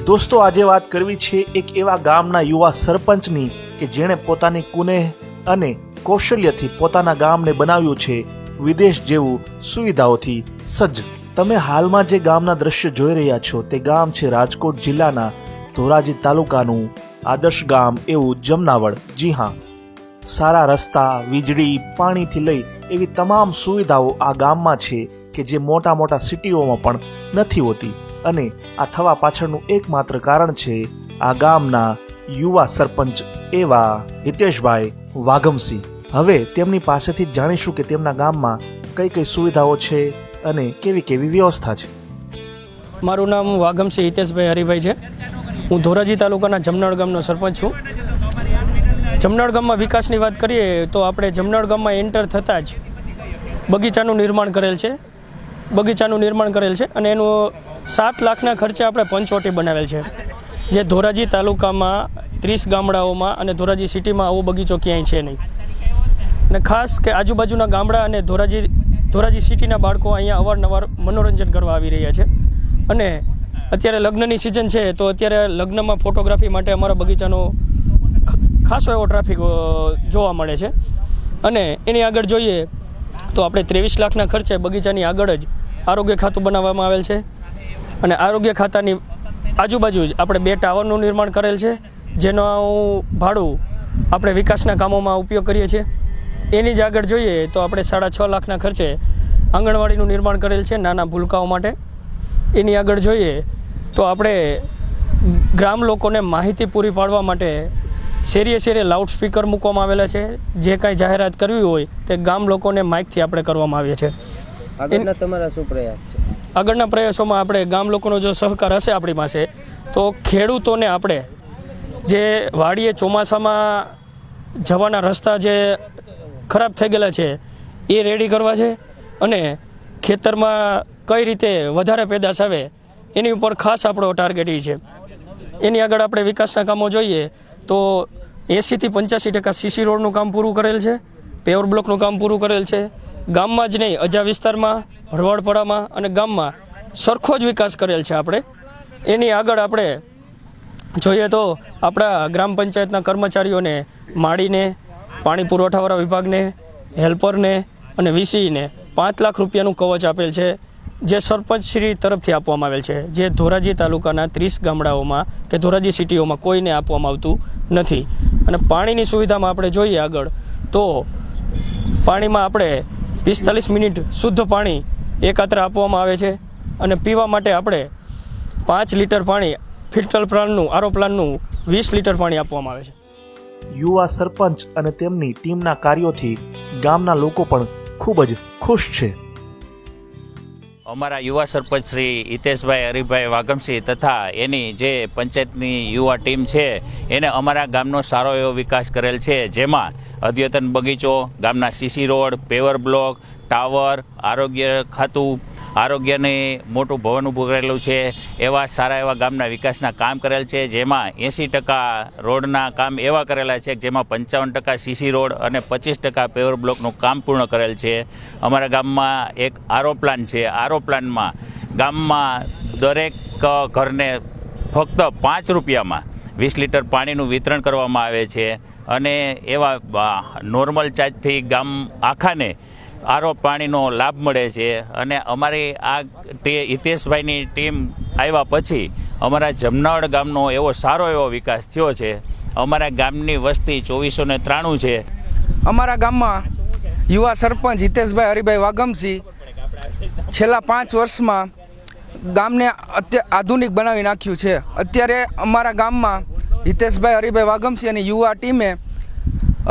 દોસ્તો, આજે વાત કરવી છે એક એવા ગામના યુવા સરપંચની કે જેણે પોતાની કુનેહ અને કૌશલ્યથી પોતાના ગામને બનાવ્યું છે વિદેશ જેવું સુવિધાઓથી સજ્જ। તમે હાલમાં જે ગામના દ્રશ્ય જોઈ રહ્યા છો તે ગામ છે રાજકોટ જિલ્લાના ધોરાજી તાલુકાનું આદર્શ ગામ એવું જમનાવડ। જી હા, સારા રસ્તા, વીજળી, પાણીથી લઈ એવી તમામ સુવિધાઓ આ ગામમાં છે કે જે મોટા મોટા સિટીઓમાં પણ નથી હોતી। અને આ થવા પાછળનું એકમાત્ર કારણ છે આ ગામના યુવા સરપંચ એવા હિતેશભાઈ વાઘમસિંહ। હવે તેમની પાસેથી જાણીશું કે તેમના ગામમાં કઈ કઈ સુવિધાઓ છે અને કેવી કેવી વ્યવસ્થા છે। મારું નામ વાઘમસિંહ હિતેશભાઈ હરિભાઈ છે। હું ધોરાજી તાલુકાના જમનાવડ ગામનો સરપંચ છું। જમનાવડ ગામમાં વિકાસની વાત કરીએ તો આપણે જમનાવડ ગામમાં એન્ટર થતાં જ બગીચાનું નિર્માણ કરેલ છે અને એનું 7 લાખના ખર્ચે આપણે પંચવટી બનાવેલ છે, જે ધોરાજી તાલુકામાં 30 ગામડાઓમાં અને ધોરાજી સિટીમાં આવો બગીચો ક્યાંય છે નહીં। અને ખાસ કે આજુબાજુના ગામડા અને ધોરાજી સિટીના બાળકો અહીંયા અવારનવાર મનોરંજન કરવા આવી રહ્યા છે। અને અત્યારે લગ્નની સિઝન છે તો અત્યારે લગ્નમાં ફોટોગ્રાફી માટે અમારા બગીચાનો ખાસો એવો ટ્રાફિક જોવા મળે છે। અને એની આગળ જોઈએ તો આપણે 23 લાખના ખર્ચે બગીચાની આગળ જ આરોગ્ય ખાતું બનાવવામાં આવેલ છે। અને આરોગ્ય ખાતાની આજુબાજુ જ આપણે 2 ટાવરનું નિર્માણ કરેલ છે, જેનો ભાડું આપણે વિકાસના કામોમાં ઉપયોગ કરીએ છીએ। એની જ આગળ જોઈએ તો આપણે 6.5 લાખના ખર્ચે આંગણવાડીનું નિર્માણ કરેલ છે નાના ભૂલકાઓ માટે। એની આગળ જોઈએ તો આપણે ગ્રામ લોકોને માહિતી પૂરી પાડવા માટે શેરીએ લાઉડ સ્પીકર મૂકવામાં આવેલા છે। જે કાંઈ જાહેરાત કરવી હોય તે ગામ લોકોને માઇકથી આપણે કરવામાં આવીએ છીએ। આગળના તમારા શું પ્રયાસ છે? આગળના પ્રયાસોમાં આપણે ગામ લોકોનો જો સહકાર હશે આપણી પાસે તો ખેડૂતોને આપણે જે વાડીએ ચોમાસામાં જવાના રસ્તા જે ખરાબ થઈ ગયેલા છે એ રેડી કરવા છે, અને ખેતરમાં કઈ રીતે વધારે પેદાશ આવે એની ઉપર ખાસ આપણો ટાર્ગેટ એ છે। એની આગળ આપણે વિકાસના કામો જોઈએ તો 80થી 85% સીસી રોડનું કામ પૂરું કરેલ છે, પેવર બ્લોકનું કામ પૂરું કરેલ છે। ગામમાં જ નહીં, અજા વિસ્તારમાં, ભરવાડપડામાં અને ગામમાં સરખો જ વિકાસ કરેલ છે આપણે। એની આગળ આપણે જોઈએ તો આપણા ગ્રામ પંચાયતના કર્મચારીઓને માળીને, પાણી પુરવઠાવાળા વિભાગને, હેલ્પરને અને વીસીને 5 લાખ રૂપિયાનું કવચ આપેલ છે, જે સરપંચશ્રી તરફથી આપવામાં આવેલ છે, જે ધોરાજી તાલુકાના 30 ગામડાઓમાં કે ધોરાજી સિટીઓમાં કોઈને આપવામાં આવતું નથી। અને પાણીની સુવિધામાં આપણે જોઈએ આગળ તો પાણીમાં આપણે 45 મિનિટ શુદ્ધ પાણી એકાત્ર આપવામાં આવે છે, અને પીવા માટે આપણે 5 લીટર પાણી ફિલ્ટર પ્લાનનું આરો પ્લાનનું 20 લીટર પાણી આપવામાં આવે છે। યુવા સરપંચ અને તેમની ટીમના કાર્યોથી ગામના લોકો પણ ખૂબ જ ખુશ છે। અમારા યુવા સરપંચ શ્રી હિતેશભાઈ હરિભાઈ વાઘમસિંહ તથા એની જે પંચાયતની યુવા ટીમ છે એને અમારા ગામનો સારો એવો વિકાસ કરેલ છે, જેમાં અદ્યતન બગીચો, ગામના CC road, paver block, tower, આરોગ્ય ખાતું, આરોગ્યને મોટું ભવન ઊભું કરેલું છે, એવા સારા એવા ગામના વિકાસના કામ કરેલ છે। જેમાં 80% રોડના કામ એવા કરેલા છે જેમાં 55% સીસી રોડ અને 25% પેવર બ્લોકનું કામ પૂર્ણ કરેલ છે। અમારા ગામમાં એક આરો પ્લાન છે। આરો પ્લાનમાં ગામમાં દરેક ઘરને ફક્ત 5 રૂપિયામાં 20 લીટર પાણીનું વિતરણ કરવામાં આવે છે, અને એવા નોર્મલ ચાર્જથી ગામ આખાને આરો પાણીનો લાભ મળે છે। અને અમારી આ હિતેશભાઈની ટીમ આવ્યા પછી અમારા જમનાવડ ગામનો એવો સારો એવો વિકાસ થયો છે। અમારા ગામની વસ્તી 2493 છે। અમારા ગામમાં યુવા સરપંચ હિતેશભાઈ હરિભાઈ વાઘમસિંહ છેલ્લા 5 વર્ષમાં ગામને આધુનિક બનાવી નાખ્યું છે। અત્યારે અમારા ગામમાં હિતેશભાઈ હરિભાઈ વાઘમસિંહ અને યુવા ટીમે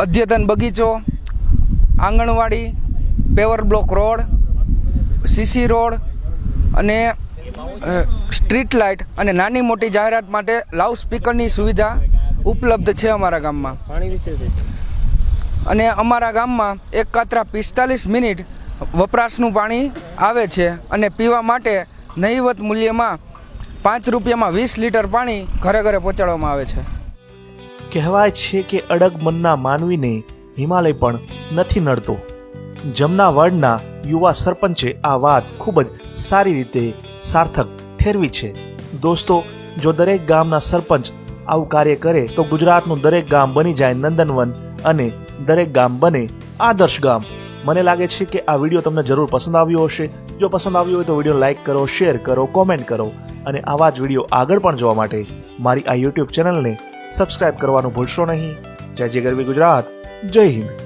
અદ્યતન બગીચો, anganwadi, paver block road, CC road અને સ્ટ્રીટ લાઇટ અને નાની મોટી જાહેરાત માટે લાઉડ સ્પીકરની સુવિધા ઉપલબ્ધ છે અમારા ગામમાં। પાણી વિશે છે અને અમારા ગામમાં એકાત્ર 45 મિનિટ વપરાશનું પાણી આવે છે, અને પીવા માટે નહીવત મૂલ્યમાં 5 રૂપિયામાં 20 લીટર પાણી ઘરે ઘરે પહોંચાડવામાં આવે છે। કહેવાય છે કે અડગ મનના માનવીને હિમાલય પણ નથી નડતો। જમનાવડના યુવા સરપંચે આ વાત ખૂબ જ સારી રીતે સાર્થક ઠેરવી છે। દોસ્તો, જો દરેક ગામના સરપંચ આવું કાર્ય કરે તો ગુજરાતનું દરેક ગામ બની જાય નંદનવન અને દરેક ગામ બને આદર્શ ગામ. મને લાગે છે કે આ વિડીયો તમને જરૂર પસંદ આવ્યો હશે. જો પસંદ આવ્યો હોય તો વિડીયો લાઇક કરો, શેર કરો, કોમેન્ટ કરો અને આવા જ વિડીયો આગળ પણ જોવા માટે મારી આ યુટ્યુબ ચેનલને સબસ્ક્રાઇબ કરવાનું ભૂલશો નહીં. જય જય ગરવી ગુજરાત, જય હિન્દ.